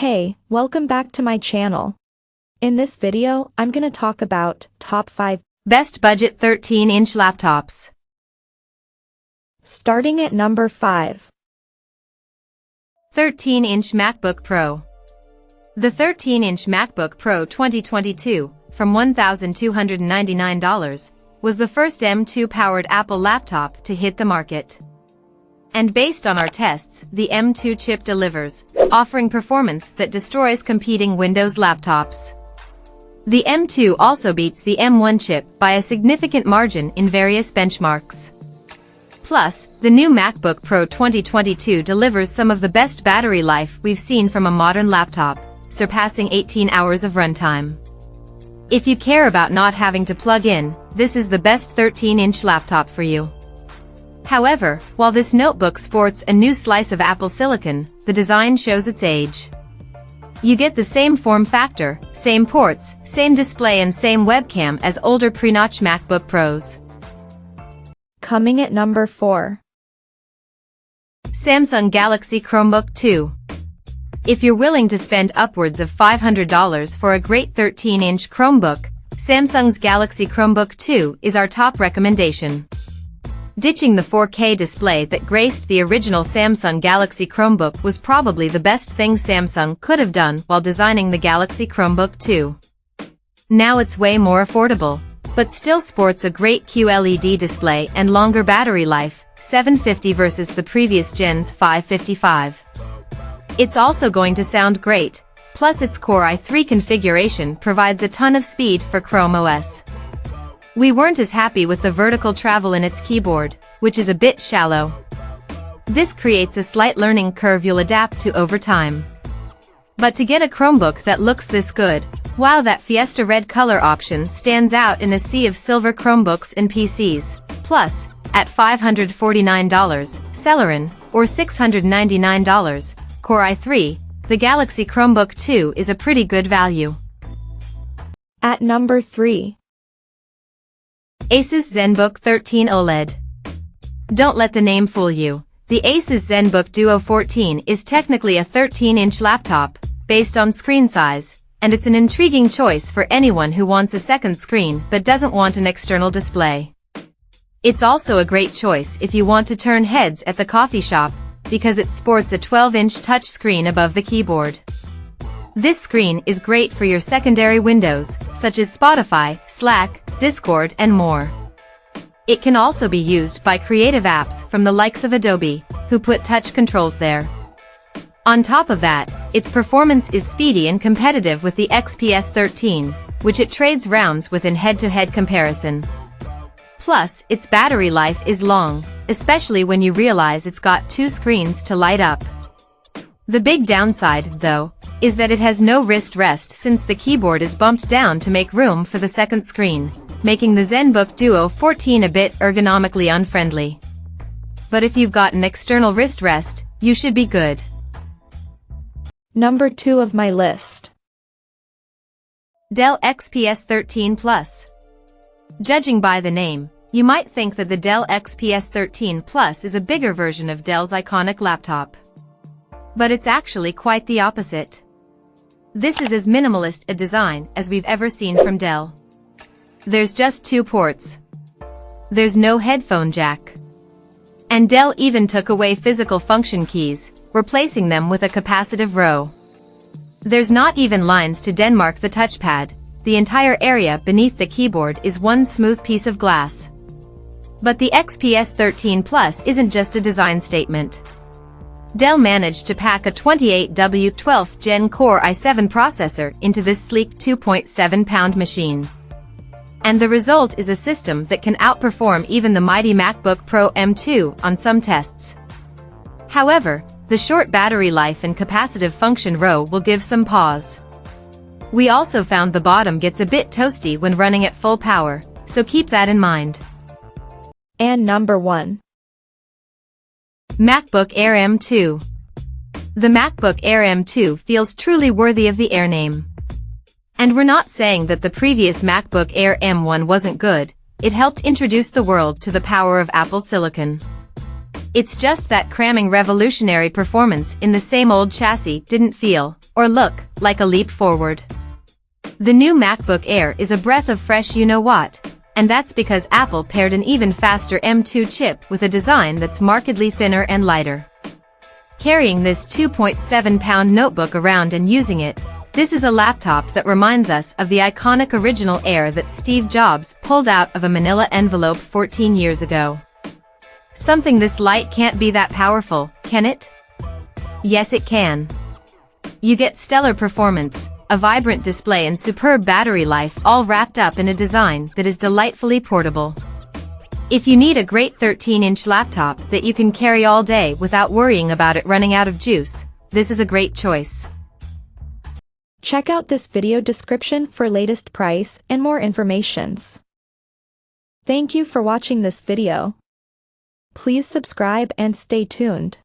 Hey, welcome back to my channel. In this video, I'm gonna talk about top 5 best budget 13-inch laptops. Starting at number 5. 13-inch MacBook Pro. The 13-inch MacBook Pro 2022, from $1,299, was the first M2-powered Apple laptop to hit the market. And based on our tests, the M2 chip delivers, offering performance that destroys competing Windows laptops. The M2 also beats the M1 chip by a significant margin in various benchmarks. Plus, the new MacBook Pro 2022 delivers some of the best battery life we've seen from a modern laptop, surpassing 18 hours of runtime. If you care about not having to plug in, this is the best 13-inch laptop for you. However, while this notebook sports a new slice of Apple silicon, the design shows its age. You get the same form factor, same ports, same display and same webcam as older pre-notch MacBook Pros. Coming at number 4. Samsung Galaxy Chromebook 2. If you're willing to spend upwards of $500 for a great 13-inch Chromebook, Samsung's Galaxy Chromebook 2 is our top recommendation. Ditching the 4K display that graced the original Samsung Galaxy Chromebook was probably the best thing Samsung could have done while designing the Galaxy Chromebook 2. Now it's way more affordable, but still sports a great QLED display and longer battery life, 750 versus the previous gen's 555. It's also going to sound great, plus its Core i3 configuration provides a ton of speed for Chrome OS. We weren't as happy with the vertical travel in its keyboard, which is a bit shallow. This creates a slight learning curve you'll adapt to over time. But to get a Chromebook that looks this good, wow, that Fiesta red color option stands out in a sea of silver Chromebooks and PCs. Plus, at $549, Celeron, or $699, Core i3, the Galaxy Chromebook 2 is a pretty good value. At number 3. Asus Zenbook 13 OLED. Don't let the name fool you. The Asus Zenbook Duo 14 is technically a 13-inch laptop, based on screen size, and it's an intriguing choice for anyone who wants a second screen but doesn't want an external display. It's also a great choice if you want to turn heads at the coffee shop, because it sports a 12-inch touchscreen above the keyboard. This screen is great for your secondary windows, such as Spotify, Slack, Discord, and more. It can also be used by creative apps from the likes of Adobe, who put touch controls there. On top of that, its performance is speedy and competitive with the XPS 13, which it trades rounds with in head-to-head comparison. Plus, its battery life is long, especially when you realize it's got 2 screens to light up. The big downside, though, is that it has no wrist rest since the keyboard is bumped down to make room for the second screen, making the Zenbook Duo 14 a bit ergonomically unfriendly. But if you've got an external wrist rest, you should be good. Number 2 of my list. Dell XPS 13 Plus. Judging by the name, you might think that the Dell XPS 13 Plus is a bigger version of Dell's iconic laptop. But it's actually quite the opposite. This is as minimalist a design as we've ever seen from Dell. There's just 2 ports. There's no headphone jack. And Dell even took away physical function keys, replacing them with a capacitive row. There's not even lines to demark the touchpad. The entire area beneath the keyboard is one smooth piece of glass. But the XPS 13 Plus isn't just a design statement. Dell managed to pack a 28W 12th Gen Core i7 processor into this sleek 2.7-pound machine. And the result is a system that can outperform even the mighty MacBook Pro M2 on some tests. However, the short battery life and capacitive function row will give some pause. We also found the bottom gets a bit toasty when running at full power, so keep that in mind. And number 1. MacBook Air M2. The MacBook Air M2 feels truly worthy of the Air name. And we're not saying that the previous MacBook Air M1 wasn't good, it helped introduce the world to the power of Apple silicon. It's just that cramming revolutionary performance in the same old chassis didn't feel, or look like a leap forward. The new MacBook Air is a breath of fresh you-know-what, and that's because Apple paired an even faster M2 chip with a design that's markedly thinner and lighter. Carrying this 2.7-pound notebook around and using it, this is a laptop that reminds us of the iconic original Air that Steve Jobs pulled out of a manila envelope 14 years ago. Something this light can't be that powerful, can it? Yes, it can. You get stellar performance, a vibrant display and superb battery life, all wrapped up in a design that is delightfully portable. If you need a great 13-inch laptop that you can carry all day without worrying about it running out of juice, this is a great choice. Check out this video description for latest price and more informations. Thank you for watching this video. Please subscribe and stay tuned.